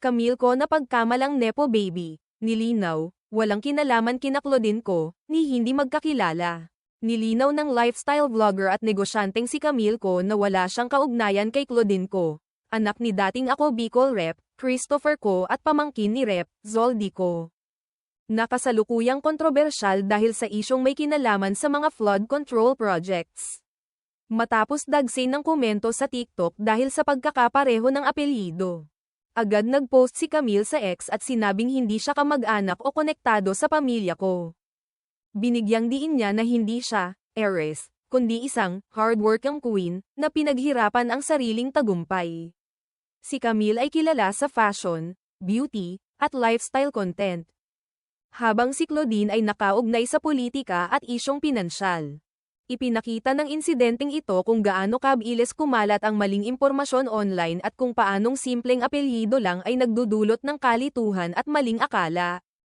Camille ko na pagkamalang nepo baby, nilinaw, walang kinalaman kina Claudine ko, ni hindi magkakilala. Nilinaw ng lifestyle vlogger at negosyanteng si Camille ko na wala siyang kaugnayan kay Claudine ko, anak ni dating Ako Bicol Rep, Christopher ko at pamangkin ni Rep, Zoldy ko. Nakasalukuyang kontrobersyal dahil sa isyong may kinalaman sa mga flood control projects. Matapos dagsin ng komento sa TikTok dahil sa pagkakapareho ng apelyido. Agad nag-post si Camille sa X at sinabing hindi siya kamag-anak o konektado sa pamilya ko. Binigyang diin niya na hindi siya, heiress, kundi isang hardworking queen na pinaghirapan ang sariling tagumpay. Si Camille ay kilala sa fashion, beauty, at lifestyle content. Habang si Claudine ay nakaugnay sa politika at isyong pinansyal. Ipinakita ng insidenteng ito kung gaano kabilis kumalat ang maling impormasyon online at kung paanong simpleng apelyido lang ay nagdudulot ng kalituhan at maling akala.